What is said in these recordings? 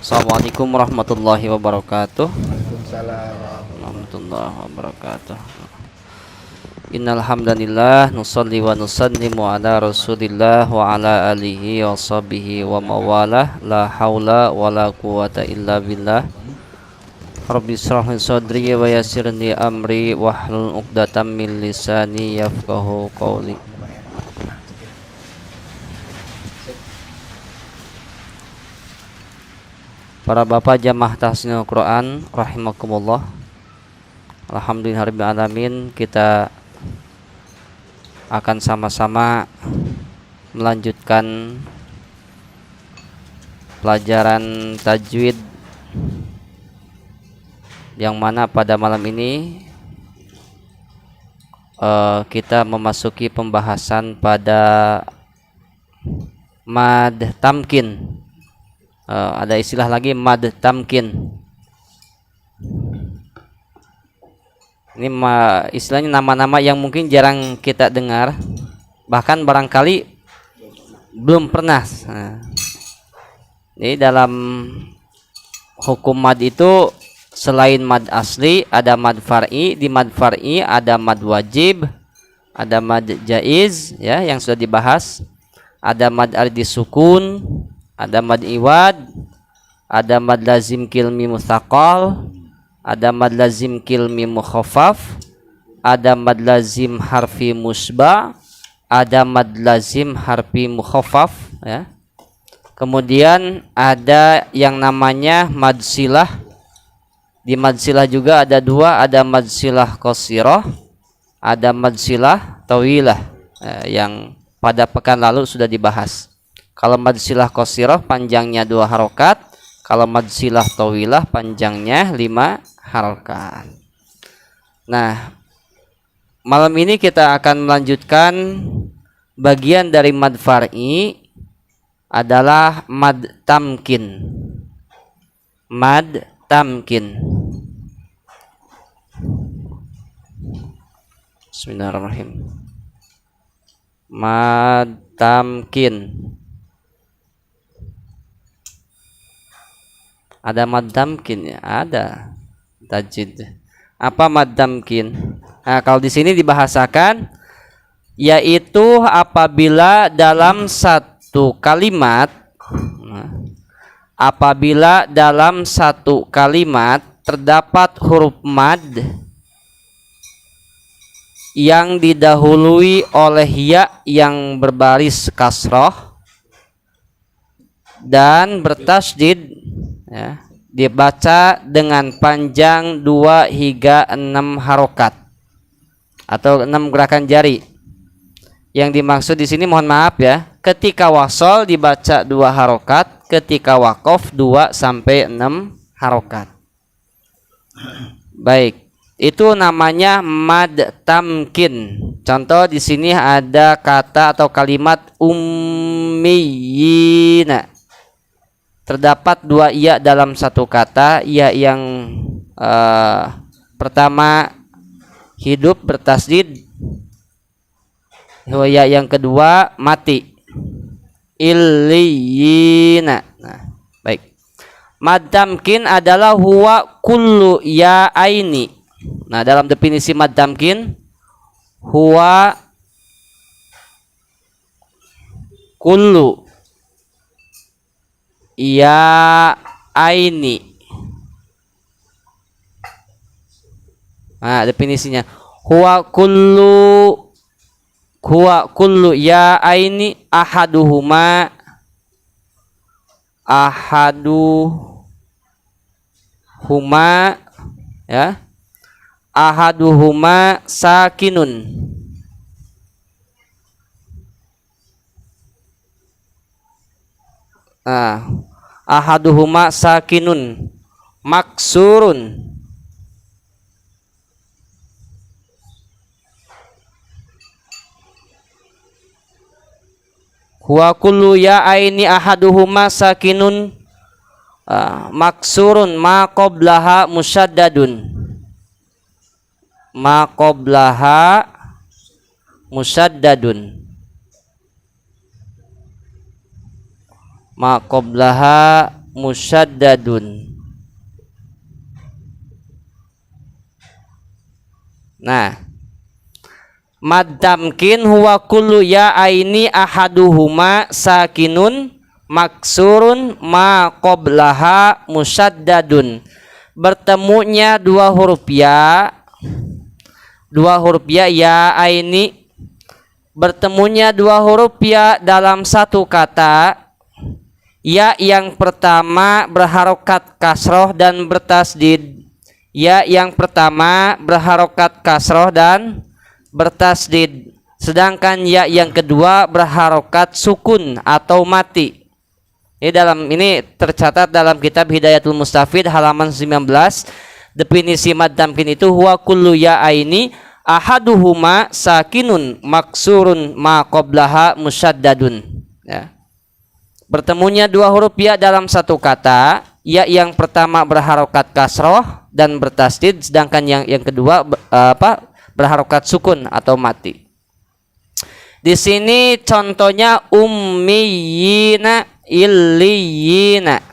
Assalamualaikum warahmatullahi wabarakatuh. Waalaikumsalam. Warahmatullahi wabarakatuh. Innal hamdalillah nusalli wa nusallimu ala Rasulillah wa ala alihi wa sahbihi wa mawalah. La haula wa la quwata illa billah. Rabbi shrah li sadri wa yassir li amri wahlul 'uqdatam min lisani yafqahu qawli. Para bapak jamaah tahsinul Quran rahimakumullah. Alhamdulillahirabbil alamin, kita akan sama-sama melanjutkan pelajaran tajwid yang mana pada malam ini kita memasuki pembahasan pada mad tamkin. Ada istilah lagi mad tamkin. Ini istilahnya nama-nama yang mungkin jarang kita dengar, bahkan barangkali belum pernah. Jadi dalam hukum mad itu selain mad asli ada mad far'i, di mad far'i ada mad wajib, ada mad jaiz ya yang sudah dibahas, ada mad ardi sukun, ada mad iwad, ada mad lazim kilmi mutsaqal, ada mad lazim kilmi mukhaffaf, ada mad lazim harfi musba, ada mad lazim harfi mukhaffaf ya. Kemudian ada yang namanya mad silah. Di mad silah juga ada dua, ada mad silah qasirah, ada mad silah tawilah yang pada pekan lalu sudah dibahas. Kalau mad silah qasirah panjangnya 2 harokat, kalau mad silah tawilah panjangnya 5 harokat. Nah, malam ini kita akan melanjutkan bagian dari mad far'i adalah mad tamkin. Mad tamkin. Bismillahirrahmanirrahim. Mad tamkin. Ada mad tamkin ya? Ada. Tajwid. Apa mad tamkin? Nah, kalau di sini dibahasakan yaitu apabila dalam satu kalimat terdapat huruf mad yang didahului oleh ya yang berbaris kasroh dan bertasydid ya, dibaca dengan panjang 2 hingga 6 harokat atau 6 gerakan jari. Yang dimaksud di sini mohon maaf ya, ketika wasol dibaca 2 harokat, ketika wakof 2 sampai 6 harokat. Baik, itu namanya mad tamkin. Contoh di sini ada kata atau kalimat ummiyina. Terdapat 2 iya dalam satu kata. Iya yang pertama hidup bertasdid, ya yang kedua mati, illiyina. Nah, baik. Mad tamkin adalah huwa kullu ya aini. Nah, dalam definisi mad tamkin, huwa kullu ya aini. Nah, definisinya huwa kullu ya aini ahaduhuma ya, ahaduhuma sakinun. Ahaduhuma sakinun maksurun. Huwa kullu ya aini ahaduhuma sakinun maksurun ma qablaha musyaddadun. Ma qablaha musyaddadun. Ma qablaha musyaddadun. Nah, mad tamkin huwa kullu ya aini ahaduhuma sakinun maksurun ma qablaha musyaddadun. Bertemunya dua huruf ya aini, bertemunya dua huruf ya dalam satu kata. Ya yang pertama berharokat kasroh dan bertasdid. Ya yang pertama berharokat kasroh dan bertasdid. Sedangkan ya yang kedua berharokat sukun atau mati. Ini tercatat dalam kitab Hidayatul Mustafid halaman 19. Definisi mad tamkin itu huwa kullu ya aini ahaduhuma sakinun maksurun ma qablaha musyaddadun. Ya. Bertemunya dua huruf ya dalam satu kata. Ya yang pertama berharokat kasroh dan bertasdid, sedangkan yang kedua berharokat sukun atau mati. Di sini contohnya ummiyina, illiyina.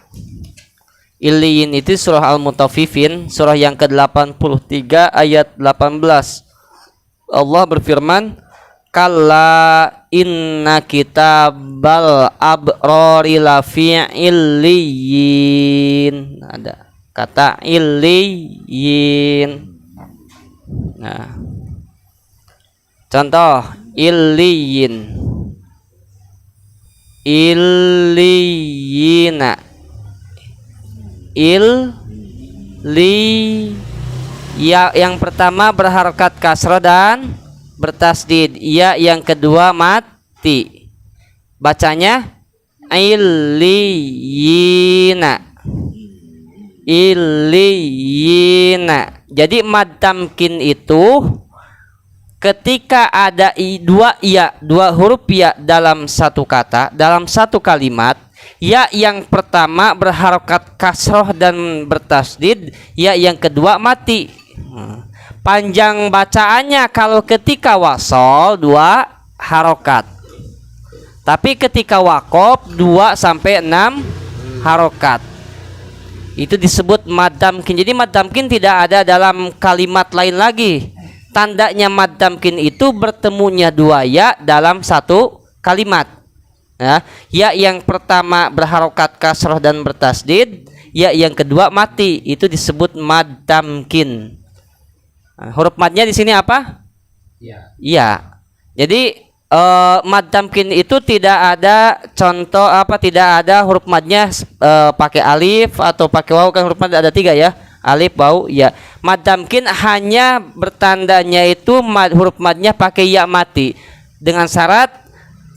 Illiyin itu surah Al-Mutaffifin, surah yang ke-83 ayat 18. Allah berfirman, kalla inna kitabal abrari lafi illiyin. Ada kata illiyin. Nah, contoh illiyin, illiyina, ya yang pertama berharokat kasroh dan bertasdid. Ya yang kedua mati. Bacanya illiyina, illiyina. Jadi mad tamkin itu ketika ada dua huruf ya dalam satu kata, dalam satu kalimat. Ya yang pertama berharokat kasroh dan bertasdid, ya yang kedua mati. Panjang bacaannya kalau ketika wasol 2 harokat, tapi ketika wakof 2 sampai 6 harokat. Itu disebut mad tamkin. Jadi mad tamkin tidak ada dalam kalimat lain lagi. Tandanya mad tamkin itu bertemunya dua ya dalam satu kalimat. Ya yang pertama berharokat kasroh dan bertasdid, ya yang kedua mati. Itu disebut mad tamkin. Huruf madnya di sini apa? Ya. Jadi mad tamkin itu tidak ada contoh tidak ada huruf madnya pakai alif atau pakai waw. Kan huruf mad ada 3 ya, alif, waw, ya. Mad tamkin hanya bertandanya itu huruf madnya pakai ya mati, dengan syarat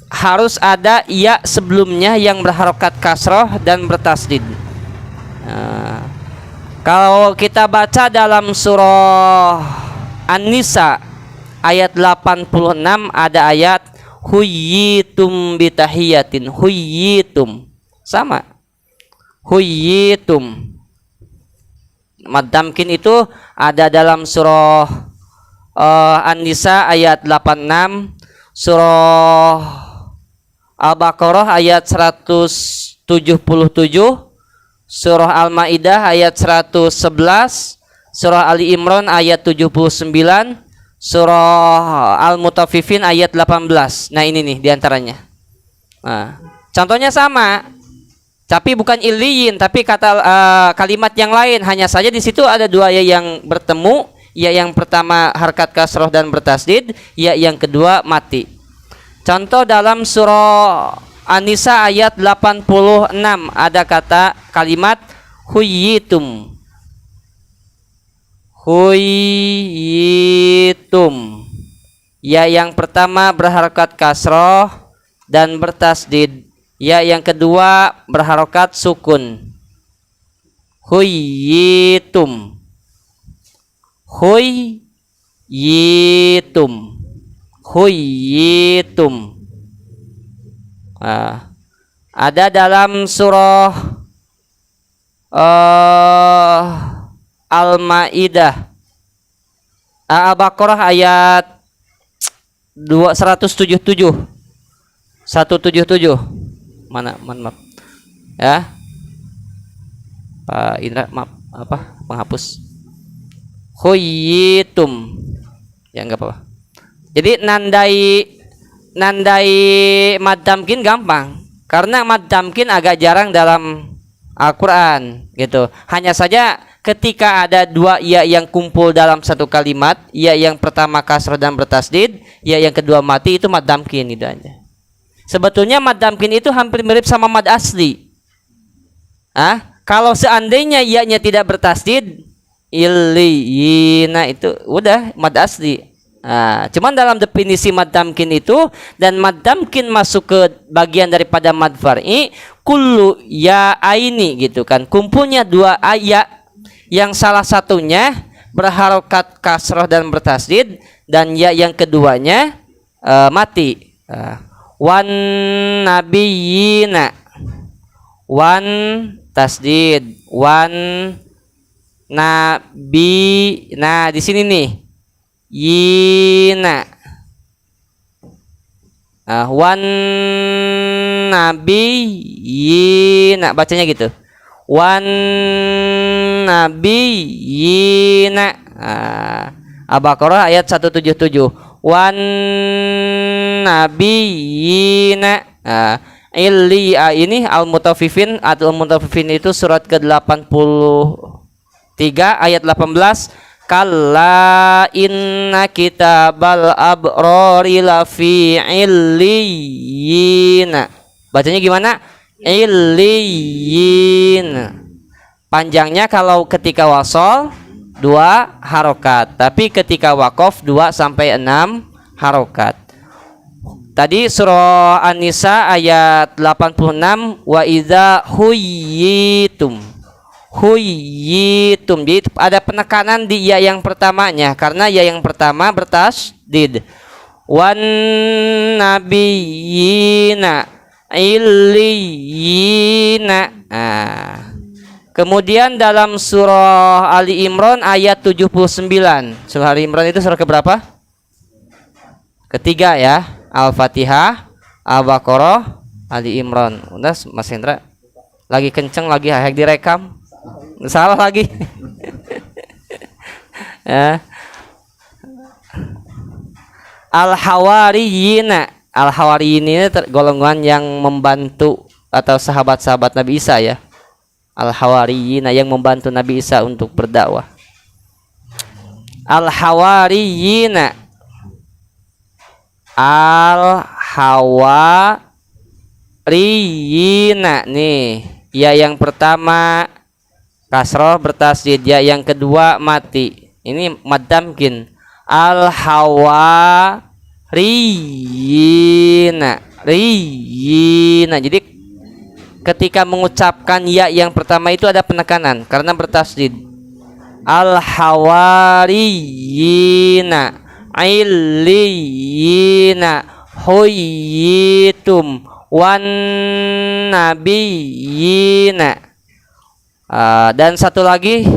harus ada ya sebelumnya yang berharokat kasroh dan bertasdid. Kalau kita baca dalam surah An-Nisa ayat 86 ada ayat huyyitum bitahiyatin, huyyitum, sama huyyitum. Mad tamkin itu ada dalam surah An-Nisa ayat 86, surah Al-Baqarah ayat 177, surah Al-Maidah ayat 111, surah Ali Imran ayat 79, surah Al-Mutaffifin ayat 18. Nah ini nih diantaranya. Nah, contohnya sama, tapi bukan illiyin, tapi kata kalimat yang lain. Hanya saja di situ ada dua ya yang bertemu. Ya yang pertama harkat kasroh dan bertasdid, ya yang kedua mati. Contoh dalam surah An-Nisa ayat 86 ada kata kalimat huyyitum. Huyyitum. Ya yang pertama berharokat kasroh dan bertasdid. Ya yang kedua berharokat sukun. Huyyitum. Huyyitum. Huyyitum. Ada dalam surah Al-Maidah, Al-Baqarah ayat 177. Mana maaf ya. Pak Indra, maaf, apa penghapus. Khuyitum. Ya enggak apa-apa. Jadi nandai mad tamkin gampang. Karena mad tamkin agak jarang dalam Al-Qur'an gitu. Hanya saja ketika ada dua ya yang kumpul dalam satu kalimat, ya yang pertama kasrah dan bertasdid, ya yang kedua mati, itu mad tamkin itu aja. Sebetulnya mad tamkin itu hampir mirip sama mad asli. Kalau seandainya ya-nya tidak bertasdid, illiyina itu udah mad asli. Cuman dalam definisi mad tamkin itu, dan mad tamkin masuk ke bagian daripada mad far'i, kullu ya aini gitu kan, kumpulnya dua ayat yang salah satunya berharokat kasroh dan bertasdid, dan ya yang keduanya mati. Wan nabiyina, wan tasdid, wan nabi. Nah di sini nih yina, wan nabi yina, bacanya gitu, wan nabi yina. Al-Baqarah ayat 177, wan nabi yina. Ini Al-Mutaffifin atau Al-Mutaffifin itu surat ke-83 ayat 18. Kalla inna kitabal abrari lafi illiyina. Bacanya gimana? Illiyin. Panjangnya kalau ketika wasol 2 harokat, tapi ketika wakof 2 sampai 6 harokat. Tadi surah An-Nisa ayat 86, wa idza huyitum. Huyitum. Jadi ada penekanan di ya yang pertamanya karena ya yang pertama bertasdid. Wan nabiyina illiyina. Kemudian dalam surah Ali Imran ayat 79. Surah Ali Imran itu surah keberapa? Ketiga ya. Al-Fatihah, Al-Baqarah, Ali Imran. Udah Mas Hendra lagi kenceng lagi hayak direkam. Salah lagi. Ya. Al-Hawariyina. Al-Hawariyin ini golongan yang membantu atau sahabat-sahabat Nabi Isa ya. Al-Hawariyina yang membantu Nabi Isa untuk berdakwah. Al-Hawariyina. Al-Hawariyina nih. Ya yang pertama kasroh bertasdid, ya yang kedua mati. Ini mad tamkin. Al-Hawariyina. Riyina. Jadi ketika mengucapkan ya yang pertama itu ada penekanan karena bertasdid. Al-Hawariyina illiyina huyitum wan nabiyina. Dan satu lagi,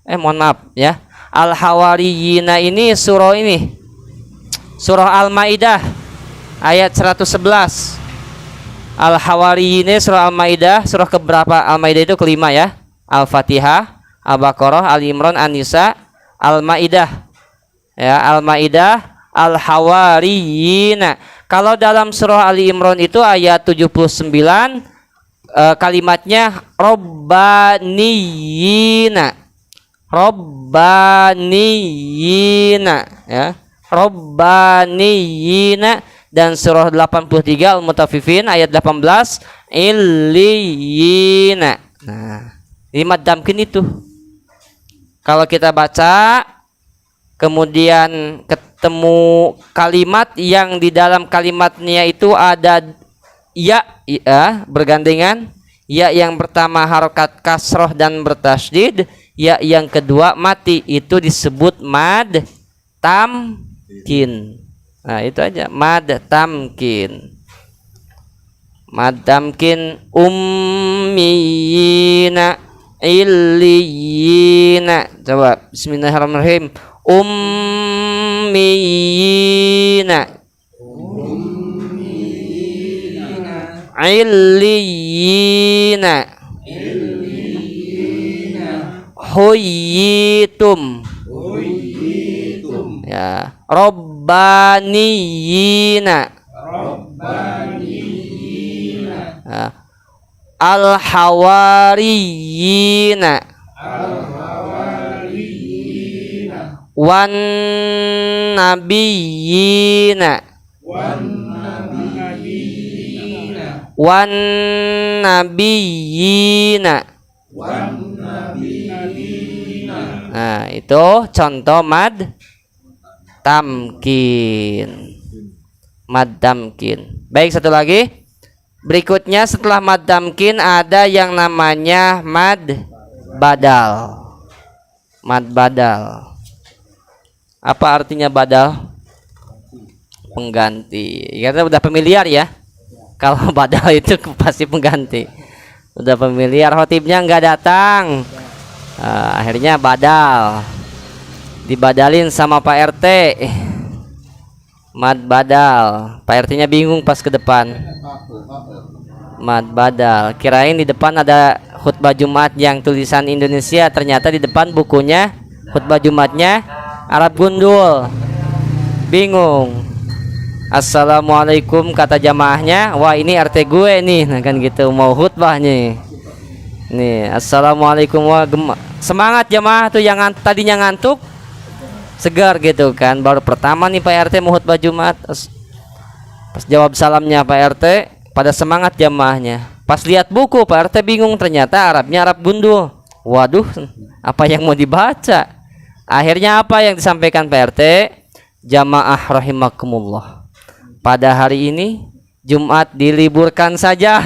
mohon maaf ya, Al-Hawariyina ini surah Al-Maidah ayat 111. Al-Hawariyina surah Al-Maidah, surah keberapa Al-Maidah itu? Kelima ya. Al-Fatihah, Al-Baqarah, Ali Imran, An-Nisa, Al-Maidah. Ya, Al-Maidah, Al-Hawariyina. Kalau dalam surah Ali Imran itu ayat 79, kalimatnya Robbaniyina. Robbaniyina ya. Robbaniyina. Dan surah 83 Al-Mutaffifin ayat 18 illiyina. Nah, ini mad tamkin itu. Kalau kita baca kemudian ketemu kalimat yang di dalam kalimatnya itu ada ya bergandengan, ya yang pertama harokat kasroh dan bertasdid, ya yang kedua mati, itu disebut mad tamkin. Nah itu aja, mad tamkin. Mad tamkin ummiyina illiyina. Coba bismillahirrahmanirrahim. Ummiyina illiyina huyitum ya robbaniyina ya. Al-hawariyina wan nabiyina wan nabiyina. Nah, itu contoh mad tamkin. Mad tamkin. Baik, satu lagi. Berikutnya setelah mad tamkin ada yang namanya mad badal. Mad badal. Apa artinya badal? Pengganti. Kita udah familiar ya. Kalau badal itu pasti pengganti. Udah familiar, khotibnya nggak datang. Akhirnya badal. Dibadalin sama Pak RT. Mad badal. Pak RT-nya bingung pas ke depan. Mad badal. Kirain di depan ada khutbah Jumat yang tulisan Indonesia, ternyata di depan bukunya khutbah Jumatnya Arab gundul. Bingung. Assalamualaikum kata jamaahnya. Wah, ini RT gue nih. Nah, kan gitu mau khutbah nih. Nih, assalamualaikum. Wah, semangat jamaah tuh yang tadinya ngantuk segar gitu kan. Baru pertama nih Pak RT mau khutbah Jumat. Pas jawab salamnya Pak RT, pada semangat jamaahnya. Pas lihat buku Pak RT bingung, ternyata Arabnya Arab gundul. Waduh, apa yang mau dibaca? Akhirnya apa yang disampaikan Pak RT? Jamaah rahimakumullah. Pada hari ini Jumat diliburkan saja.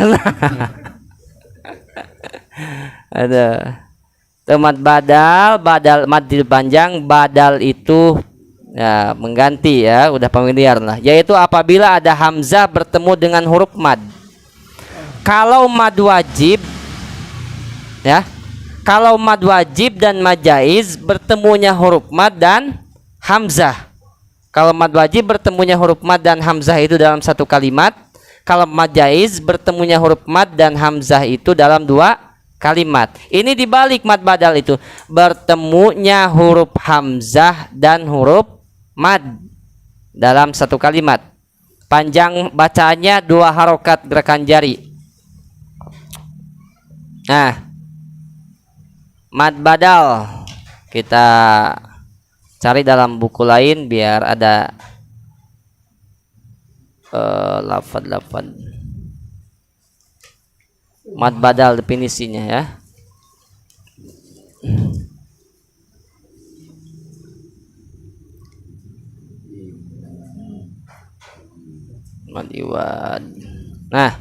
Ada temat badal, mad panjang, badal itu ya mengganti ya, udah familiar lah. Yaitu apabila ada hamzah bertemu dengan huruf mad. Kalau mad wajib ya, kalau mad wajib dan mad jaiz bertemunya huruf mad dan hamzah. Kalau mad wajib bertemunya huruf mad dan hamzah itu dalam satu kalimat. Kalau mad jaiz bertemunya huruf mad dan hamzah itu dalam dua kalimat. Ini dibalik mad badal itu, bertemunya huruf hamzah dan huruf mad dalam satu kalimat. Panjang bacaannya 2 harokat gerakan jari. Nah, mad badal kita cari dalam buku lain biar ada lafad mad badal definisinya ya. Mad iwad. Nah,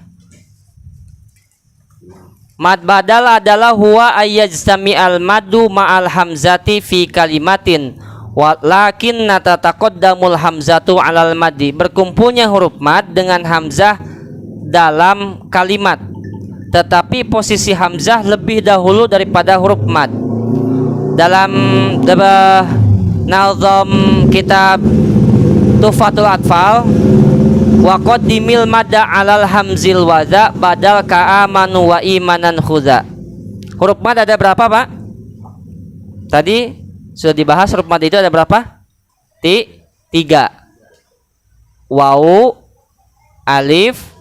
mad badal adalah huwa ayyajtami al madu ma'al hamzati fi kalimatin walakin natataqaddamul hamzatu alal madi. Berkumpulnya huruf mad dengan hamzah dalam kalimat, tetapi posisi hamzah lebih dahulu daripada huruf mad. Dalam nazam kitab Tuhfatul Atfal, wa qaddimil madda alal hamzil waza badal ka'amanu wa imanan khuza. Huruf mad ada berapa, Pak? Tadi sudah dibahas huruf mad itu ada berapa? 3. Wawu, alif,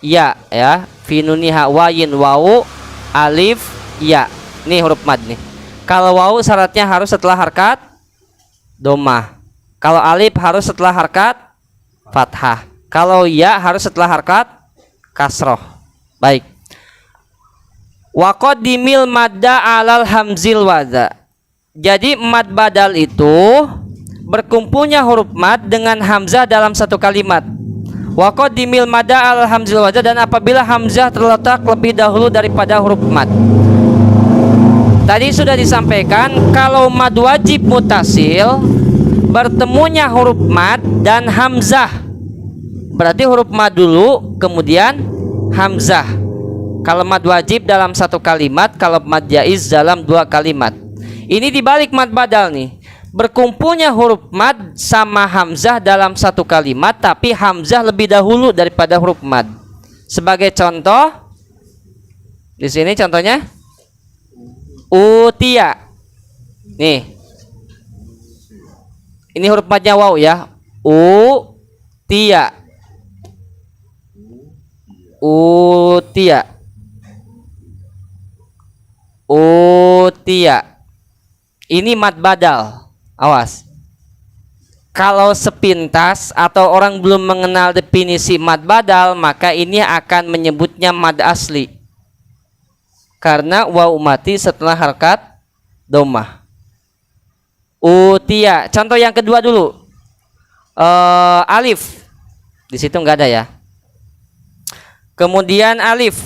ya ya. Fi nuniha wayin wawu, alif, ya. Ini huruf mad nih. Kalau wawu syaratnya harus setelah harkat dhammah. Kalau alif harus setelah harkat fathah. Kalau ya harus setelah harkat kasroh. Baik. Wa qaddimil madda alal hamzil waza. Jadi mad badal itu berkumpulnya huruf mad dengan hamzah dalam satu kalimat. Wa qaddimil madda alal hamzil waza, dan apabila hamzah terletak lebih dahulu daripada huruf mad. Tadi sudah disampaikan kalau mad wajib mutasil bertemunya huruf mad dan hamzah. Berarti huruf mad dulu kemudian hamzah. Kalau mad wajib dalam satu kalimat, kalau mad jaiz dalam 2 kalimat. Ini dibalik mad badal nih. Berkumpulnya huruf mad sama hamzah dalam satu kalimat, tapi hamzah lebih dahulu daripada huruf mad. Sebagai contoh, di sini contohnya utia. Nih, ini huruf madnya waw ya. Utia, utia, utia. Ini mad badal. Awas. Kalau sepintas atau orang belum mengenal definisi mad badal, maka ini akan menyebutnya mad asli. Karena waw mati setelah harkat dhammah. Utia. Contoh yang kedua dulu. Alif. Di situ enggak ada ya. Kemudian alif.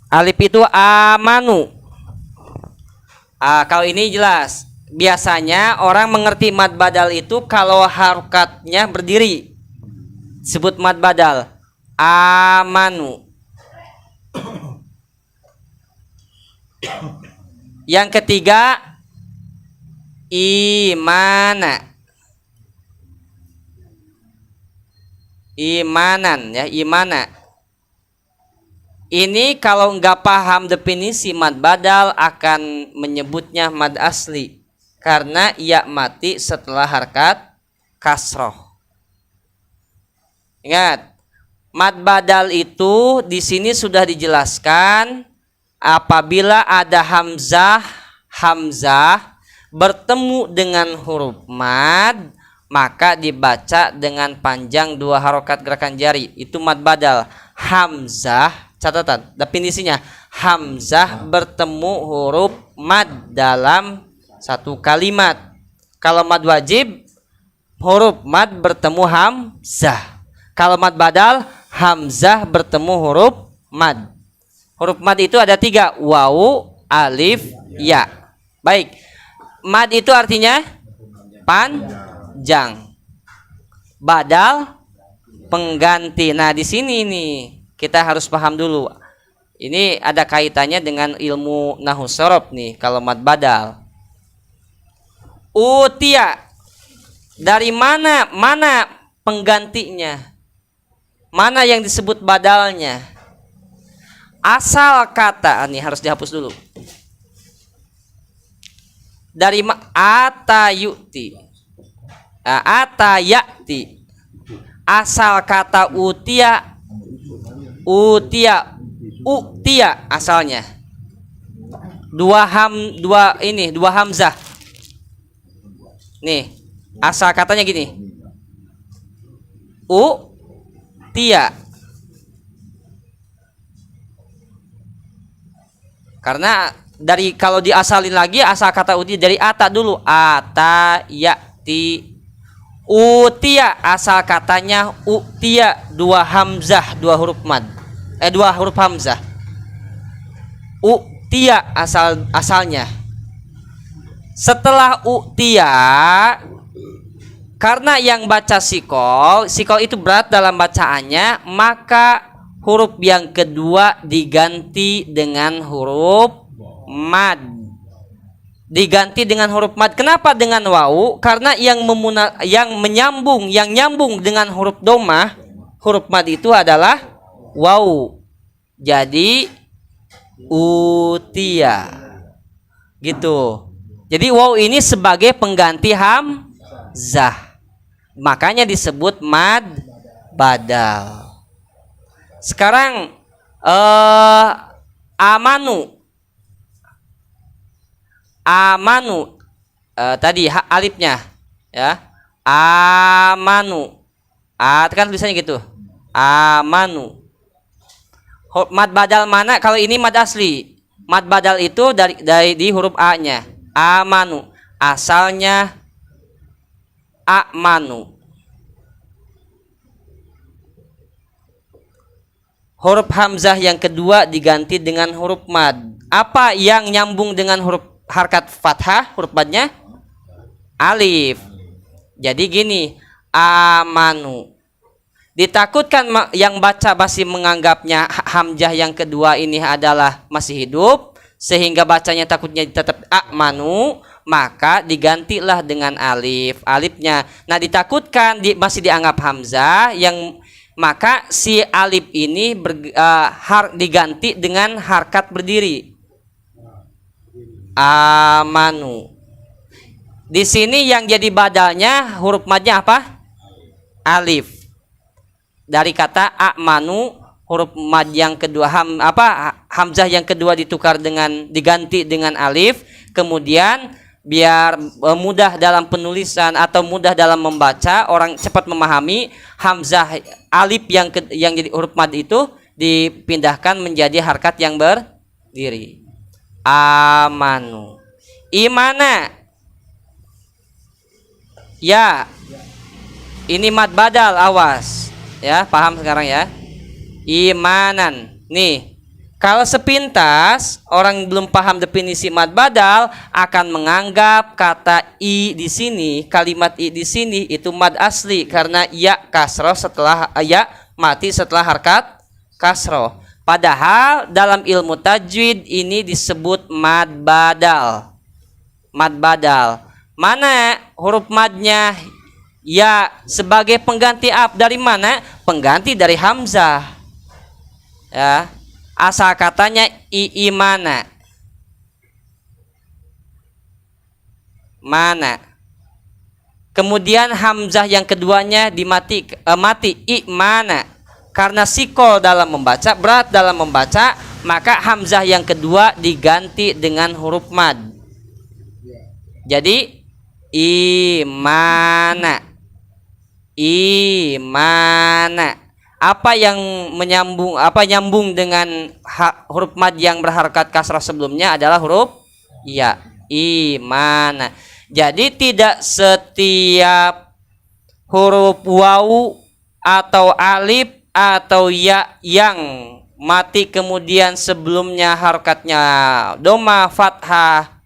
Alif itu amanu. Kalau ini jelas. Biasanya orang mengerti mad badal itu kalau harokatnya berdiri, disebut mad badal. Amanu. Yang ketiga imana. Imanan ya, imana. Ini kalau nggak paham definisi mad badal akan menyebutnya mad asli. Karena ya mati setelah harkat kasroh. Ingat, mad badal itu di sini sudah dijelaskan apabila ada hamzah bertemu dengan huruf mad, maka dibaca dengan panjang 2 harokat gerakan jari. Itu mad badal. Hamzah, catatan definisinya, hamzah bertemu huruf mad dalam satu kalimat. Kalau mad wajib, huruf mad bertemu hamzah. Kalau mad badal, hamzah bertemu huruf mad. Huruf mad itu ada 3, wawu, alif, ya. Baik, mad itu artinya panjang, badal pengganti. Nah di sini nih kita harus paham dulu. Ini ada kaitannya dengan ilmu nahwu shorof nih. Kalau mad badal, utia, dari mana penggantinya, mana yang disebut badalnya. Asal kata ini harus dihapus dulu. Dari atayuti, atayati. Asal kata utia, utia asalnya. Dua hamzah. Nih, asal katanya gini. Tia. Karena kalau diasalin lagi asal kata uti dari ata dulu. Ata yati. Utia asal katanya utia, 2 hamzah, 2 huruf mad. 2 huruf hamzah. Utia asalnya. Setelah utia, karena yang baca sikol itu berat dalam bacaannya, maka huruf yang kedua diganti dengan huruf mad. Diganti dengan huruf mad. Kenapa dengan wawu? Karena yang nyambung dengan huruf dhammah, huruf mad itu adalah wawu. Jadi utia. Gitu. Jadi waw ini sebagai pengganti hamzah. Makanya disebut mad badal. Sekarang amanu. Tadi alifnya ya. Amanu. Kan tulisannya gitu. Amanu. Mad badal mana? Kalau ini mad asli. Mad badal itu dari di huruf A-nya. Amanu, asalnya amanu. Huruf hamzah yang kedua diganti dengan huruf mad. Apa yang nyambung dengan huruf harkat fathah, huruf madnya? Alif. Jadi gini, amanu. Ditakutkan yang baca masih menganggapnya hamzah yang kedua ini adalah masih hidup, sehingga bacanya takutnya tetap amanu, maka digantilah dengan alif. Alifnya. Nah, ditakutkan masih dianggap hamzah, yang maka si alif ini diganti dengan harkat berdiri. Amanu. Di sini yang jadi badalnya huruf madnya apa? Alif. Dari kata amanu, huruf mad yang kedua hamzah yang kedua diganti dengan alif. Kemudian biar mudah dalam penulisan atau mudah dalam membaca, orang cepat memahami, hamzah alif yang jadi huruf mad itu dipindahkan menjadi harkat yang berdiri. Amanu. Imana. Ya. Ini mad badal, awas. Ya, paham sekarang ya? Imanan. Nih, kalau sepintas orang belum paham definisi mad badal akan menganggap kata i di sini, kalimat i di sini itu mad asli karena ya kasroh setelah ya mati setelah harkat kasroh. Padahal dalam ilmu tajwid ini disebut mad badal. Mad badal. Mana huruf madnya? Ya, sebagai pengganti dari mana? Pengganti dari hamzah. Ya, asal katanya imana. Mana? Kemudian hamzah yang keduanya mati imana. Karena sikol dalam membaca, berat dalam membaca, maka hamzah yang kedua diganti dengan huruf mad. Jadi imana. Imana. Apa yang nyambung dengan huruf mad yang berharkat kasrah sebelumnya adalah huruf ya. Imana. Jadi tidak setiap huruf wawu atau alif atau ya yang mati kemudian sebelumnya harkatnya doma, fathah,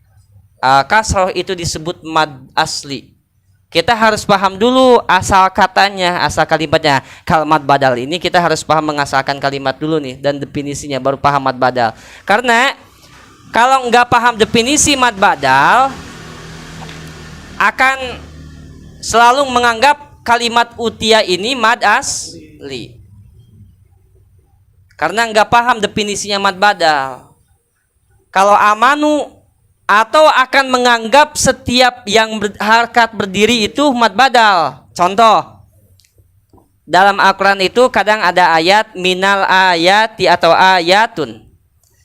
kasrah itu disebut mad asli. Kita harus paham dulu asal katanya, asal kalimatnya. Kalau mad badal ini kita harus paham mengasalkan kalimat dulu nih dan definisinya, baru paham mad badal. Karena kalau nggak paham definisi mad badal, akan selalu menganggap kalimat utia ini mad asli. Karena nggak paham definisinya mad badal. Kalau amanu atau akan menganggap setiap yang harkat berdiri itu mad badal. Contoh, dalam Al-Quran itu kadang ada ayat minal ayati atau ayatun.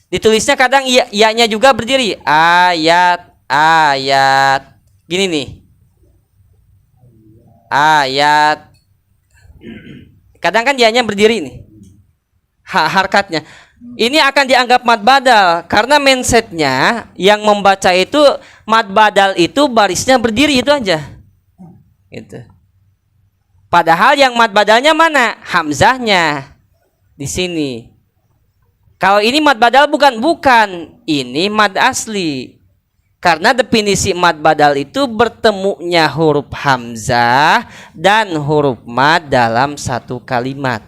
Ditulisnya kadang ya-nya juga berdiri. Ayat. Gini nih. Ayat. Kadang kan ya-nya berdiri nih. Harkatnya. Ini akan dianggap mad badal karena mindsetnya yang membaca itu mad badal itu barisnya berdiri itu aja. Gitu. Padahal yang mad badalnya mana? Hamzahnya di sini. Kalau ini mad badal bukan, ini mad asli. Karena definisi mad badal itu bertemunya huruf hamzah dan huruf mad dalam satu kalimat.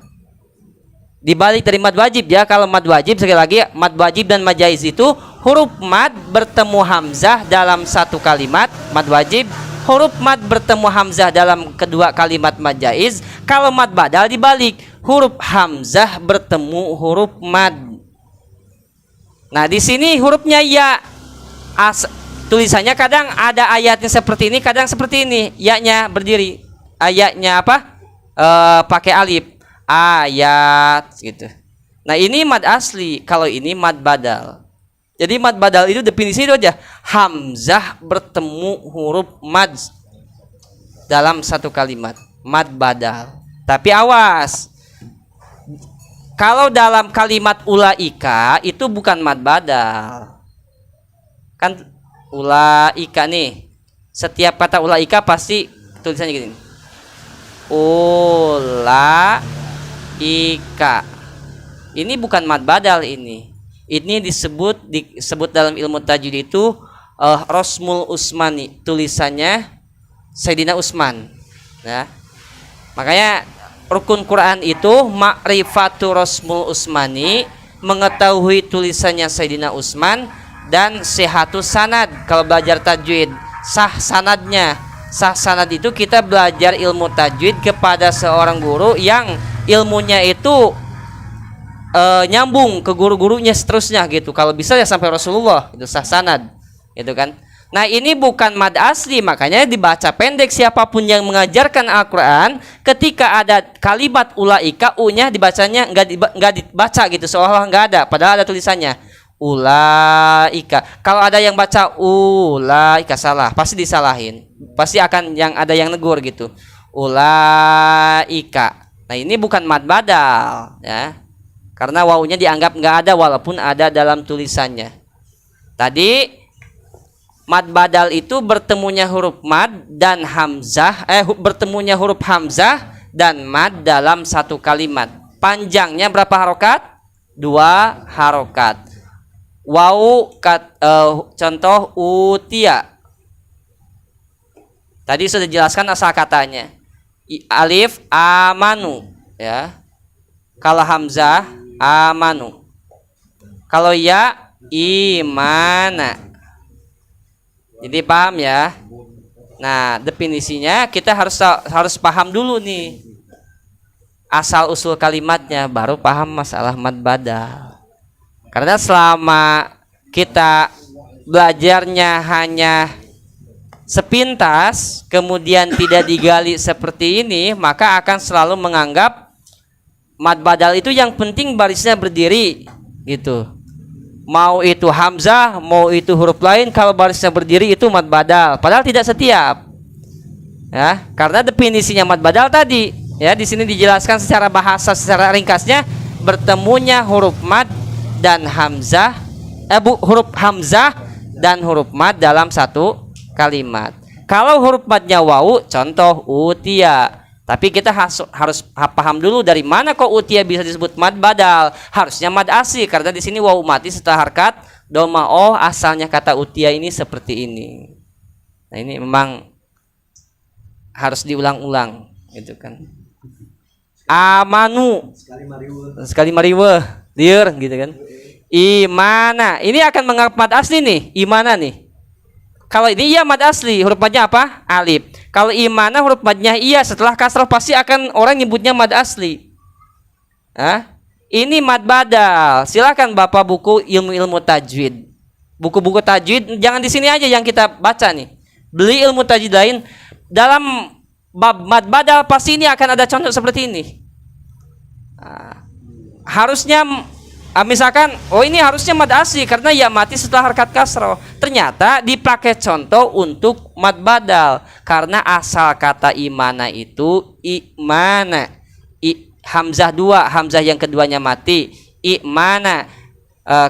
Dibalik dari mad wajib ya. Kalau mad wajib, sekali lagi, mad wajib dan mad jaiz itu huruf mad bertemu hamzah dalam satu kalimat mad wajib, huruf mad bertemu hamzah dalam kedua kalimat mad jaiz. Kalau mad badal dibalik, huruf hamzah bertemu huruf mad. Nah, di sini hurufnya ya. Tulisannya kadang ada ayatnya seperti ini, kadang seperti ini. Ya-nya berdiri. Ayatnya apa? Pakai alif. Ayat gitu. Nah, ini mad asli, kalau ini mad badal. Jadi mad badal itu definisi itu aja, hamzah bertemu huruf mad dalam satu kalimat, mad badal. Tapi awas, kalau dalam kalimat ulaika itu bukan mad badal. Kan ulaika nih, setiap kata ulaika pasti tulisannya gini, ika. Ini bukan mad badal ini. Ini disebut dalam ilmu tajwid itu Rosmul Usmani. Tulisannya Sayyidina Utsman. Ya. Makanya rukun Quran itu ma'rifatu Rosmul Usmani, mengetahui tulisannya Sayyidina Utsman, dan sihatus sanad. Kalau belajar tajwid, sah sanadnya. Sah sanad itu kita belajar ilmu tajwid kepada seorang guru yang ilmunya itu nyambung ke guru-gurunya seterusnya gitu. Kalau bisa ya sampai Rasulullah, itu sah sanad, gitu kan. Nah ini bukan mad asli, makanya dibaca pendek. Siapapun yang mengajarkan Al-Quran, ketika ada kalimat ulaika, u-nya dibacanya nggak dibaca gitu, seolah-olah nggak ada, padahal ada tulisannya ulaika. Kalau ada yang baca ulaika salah, pasti disalahin, pasti akan ada yang negur gitu, ulaika. Nah ini bukan mad badal ya, karena wawunya dianggap nggak ada walaupun ada dalam tulisannya. Tadi mad badal itu bertemunya huruf mad dan hamzah, bertemunya huruf hamzah dan mad dalam satu kalimat. Panjangnya berapa harokat? 2 harokat. Wawu contoh utia. Tadi sudah dijelaskan asal katanya. Alif amanu ya. Kalau hamzah amanu. Kalau ya imana. Jadi paham ya. Nah, definisinya kita harus paham dulu nih. Asal usul kalimatnya, baru paham masalah mad badal. Karena selama kita belajarnya hanya sepintas, kemudian tidak digali seperti ini, maka akan selalu menganggap mad badal itu yang penting barisnya berdiri gitu. Mau itu hamzah, mau itu huruf lain, kalau barisnya berdiri itu mad badal. Padahal tidak setiap. Ya, karena definisinya mad badal tadi, ya di sini dijelaskan secara bahasa, secara ringkasnya, bertemunya huruf mad dan hamzah, huruf hamzah dan huruf mad dalam satu kalimat. Kalau huruf madnya wawu, contoh utia. Tapi kita harus paham dulu dari mana kok utia bisa disebut mad badal. Harusnya mad asli, karena di sini wawu mati setelah harkat doma. Oh, asalnya kata utia ini seperti ini. Nah ini memang harus diulang-ulang, gitu kan. Amanu sekali mariwe liur, gitu kan. Imana ini akan menganggap mad asli nih. Imana nih. Kalau ini iya mad asli, huruf madnya apa? Alif. Kalau imana huruf madnya iya, setelah kasroh pasti akan orang nyebutnya mad asli. Ini mad badal. Silakan Bapak buku ilmu-ilmu tajwid. Buku-buku tajwid jangan di sini aja yang kita baca nih. Beli ilmu tajwid lain, dalam bab mad badal pasti ini akan ada contoh seperti ini. Harusnya misalkan, oh ini harusnya mad asli karena ya mati setelah harkat kasroh. Ternyata dipakai contoh untuk mad badal karena asal kata imana itu imana. Hamzah 2, hamzah yang keduanya mati, imana.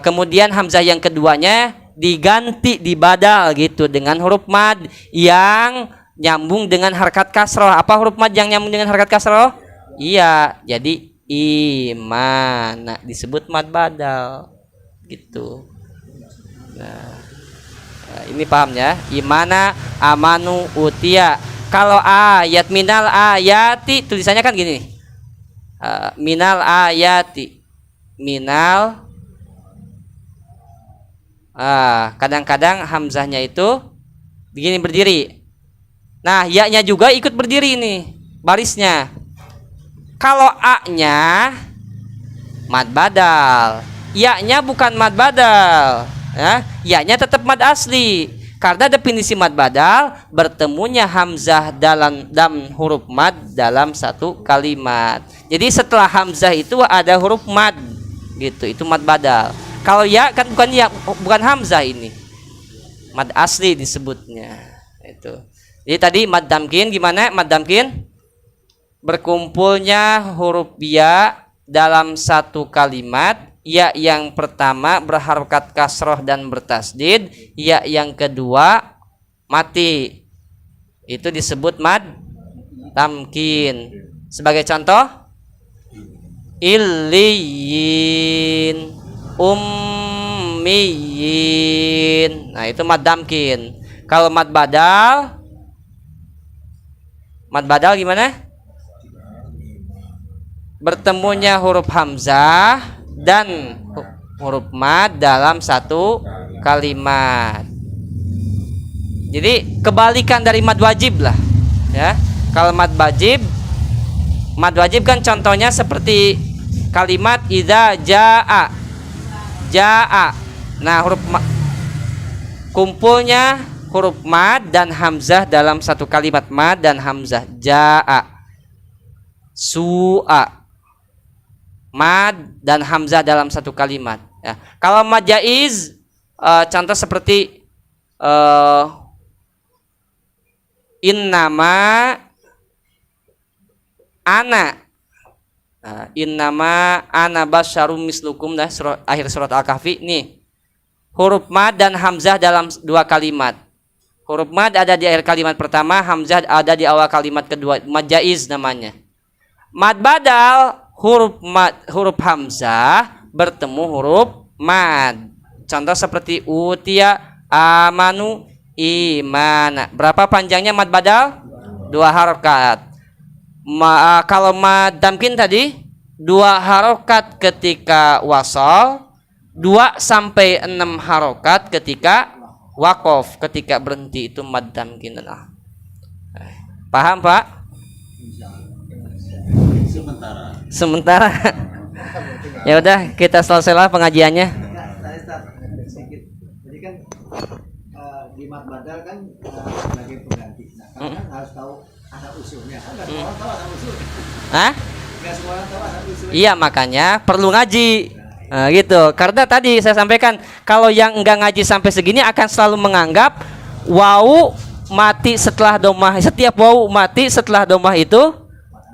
Kemudian hamzah yang keduanya diganti di badal gitu dengan huruf mad yang nyambung dengan harkat kasroh. Apa huruf mad yang nyambung dengan harkat kasroh? Iya, jadi imana disebut mad badal gitu. Nah, ini paham ya? Imana amanu utia. Kalau ayat minal ayati tulisannya kan gini. Minal ayati. Minal kadang-kadang hamzahnya itu begini berdiri. Nah, ya-nya juga ikut berdiri nih barisnya. Kalau a-nya mad badal, ya-nya bukan mad badal, ya, ya-nya tetap mad asli. Karena definisi mad badal bertemunya hamzah dalam huruf mad dalam satu kalimat. Jadi setelah hamzah itu ada huruf mad, gitu. Itu mad badal. Kalau ya kan bukan ya, bukan hamzah ini, mad asli disebutnya. Itu. Jadi tadi mad damkin gimana? Mad damkin berkumpulnya huruf ya dalam satu kalimat. Ya yang pertama berharokat kasroh dan bertasdid, ya yang kedua mati, itu disebut mad tamkin. Sebagai contoh, illiyin, ummiyin. Nah itu mad tamkin. Kalau mad badal gimana? Bertemunya huruf hamzah dan huruf mad dalam satu kalimat. Jadi kebalikan dari mad wajib lah, ya. Kalau mad wajib Mad wajib kan contohnya seperti kalimat idza jaa. Jaa. Nah, kumpulnya huruf mad dan hamzah dalam satu kalimat, mad dan hamzah. Jaa. Su'a. Mad dan hamzah dalam satu kalimat. Ya. Kalau mad jaiz, contoh seperti innama ana. Innama ana basyarum mislukum, dah akhir surat Al-Kahfi nih. Huruf mad dan hamzah dalam dua kalimat. Huruf mad ada di akhir kalimat pertama, hamzah ada di awal kalimat kedua. Mad jaiz namanya. Mad badal, huruf hamzah bertemu huruf mad. Contoh seperti utia amanu imana. Berapa panjangnya mad badal? 2 harokat. Kalau mad tamkin tadi 2 harokat ketika wasal, 2 sampai 6 harokat ketika wakof, ketika berhenti, itu mad tamkin. Paham Pak? Sementara. Ya udah, kita selesailah pengajiannya. Jadi kan di mad badal kan sebagai pengganti. Nah, kan harus tahu asal usulnya. Kan enggak semua orang tahu asal usul. Hah? Enggak semua orang tahu asal usul. Iya, makanya perlu ngaji. Nah, gitu. Karena tadi saya sampaikan, kalau yang enggak ngaji sampai segini akan selalu menganggap wau mati setelah domah. Setiap wau mati setelah domah itu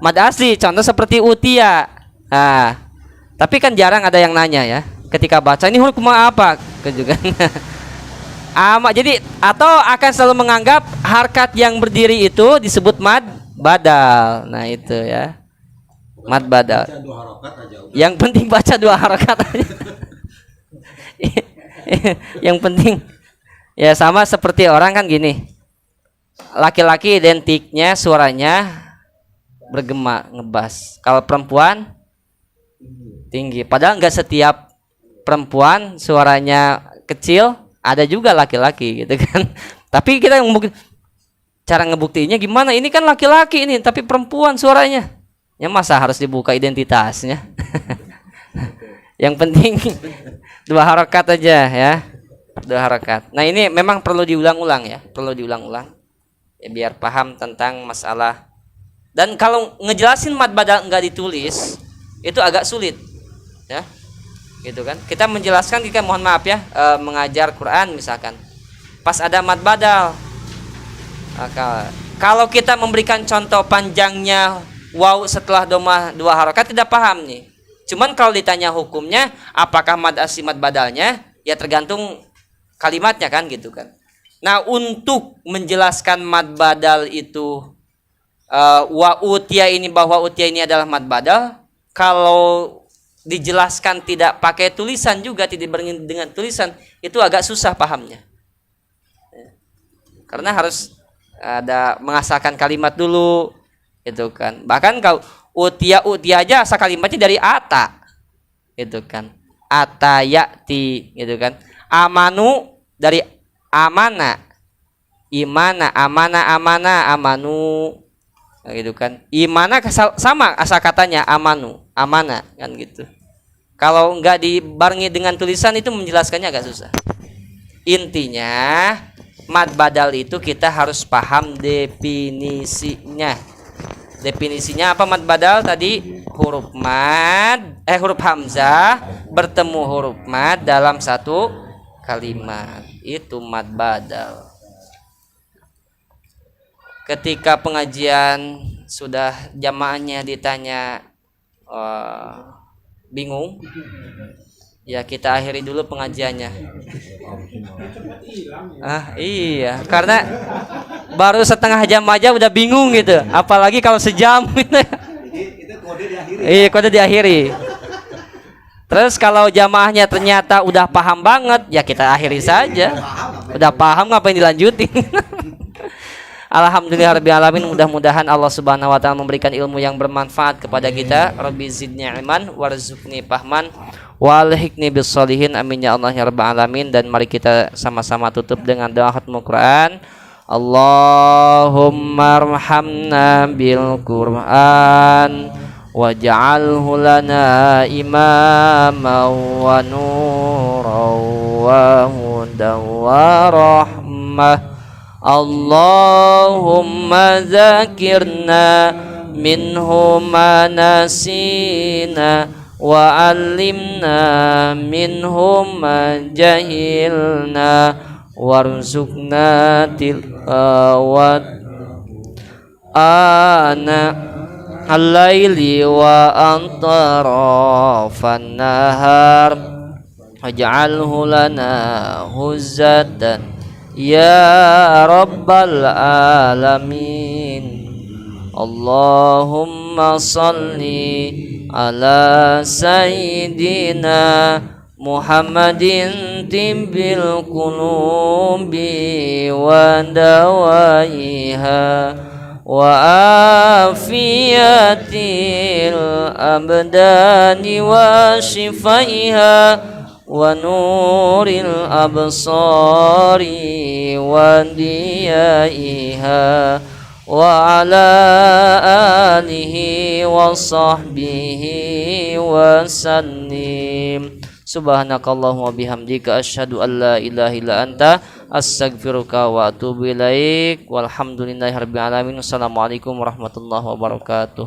mad asli. Contoh seperti utia. Nah, tapi kan jarang ada yang nanya ya. Ketika baca ini huruf apa? Juga. Jadi atau akan selalu menganggap harkat yang berdiri itu disebut mad badal. Nah, itu ya. Mad badal. Yang penting baca 2 harokat aja. Yang penting ya, sama seperti orang kan gini. Laki-laki identiknya suaranya bergema, ngebas. Kalau perempuan tinggi. Padahal enggak setiap perempuan suaranya kecil, ada juga laki-laki gitu kan. Tapi kita cara ngebuktiinnya gimana? Ini kan laki-laki ini, tapi perempuan suaranya. Ya masa harus dibuka identitasnya. Yang penting 2 harokat aja ya. 2 harokat. Nah, ini memang perlu diulang-ulang ya, perlu diulang-ulang. Ya, biar paham tentang masalah. Dan kalau ngejelasin mad badal enggak ditulis, itu agak sulit. Ya. Gitu kan. Kita menjelaskan, kita mohon maaf ya, mengajar Quran misalkan. Pas ada mad badal. Kalau kita memberikan contoh panjangnya waw setelah domah 2 harokat tidak paham nih. Cuman kalau ditanya hukumnya, apakah mad asli mad badalnya, ya tergantung kalimatnya kan gitu kan. Nah, untuk menjelaskan mad badal itu wa utia ini, bahwa utia ini adalah mad badal, kalau dijelaskan tidak pakai tulisan juga, tidak dengan tulisan, itu agak susah pahamnya. Karena harus ada mengasahkan kalimat dulu. Itu kan. Bahkan kalau utia aja asal kalimatnya dari ata. Itu kan. Atayati gitu kan. Amanu dari amana. Imana, amana, amanu. Gitu kan. Imana sama asal katanya amanu, amana kan gitu. Kalau enggak dibarengi dengan tulisan itu menjelaskannya agak susah. Intinya mad badal itu kita harus paham definisinya. Definisinya apa mad badal tadi? Huruf hamzah bertemu huruf mad dalam satu kalimat. Itu mad badal. Ketika pengajian sudah jamaahnya ditanya bingung, ya kita akhiri dulu pengajiannya. Iya, karena baru setengah jam aja udah bingung gitu, apalagi kalau sejam gitu. Itu kode diakhiri. Iya, kode diakhiri. Terus kalau jamaahnya ternyata udah paham banget, ya kita akhiri saja. Udah paham ngapain dilanjutin? Alhamdulillah alamin, mudah-mudahan Allah Subhanahu wa taala memberikan ilmu yang bermanfaat kepada kita. Rabbi zidni ilman warzuqni fahman walhiqni bis sholihin, amin ya Allah ya rabbal alamin. Dan mari kita sama-sama tutup dengan doa khatmul Quran. Allahumma arhamna bil Qur'an waj'alhu lana imaman wa nuran wa hudan wa rahmah. Allahumma zakirna minhu ma nasina wa allimna minhu ma jahilna warzuqna tilawat ana al-laili wa antarafan nahar waj'alhu lana huzatan ya rabbal alamin. Allahumma salli ala sayyidina Muhammadin tibbil qulubi wa dawaiha wa afiyatil abdani wa shifaiha wa nuril absari wa diyaiha wa ala alihi wa sahbihi wa sallim. Subhanakallahumma bihamdika asyhadu an la ilaha illa anta astaghfiruka wa atubu ilaik. Walhamdulillahirabbil alamin. Assalamualaikum warahmatullahi wabarakatuh.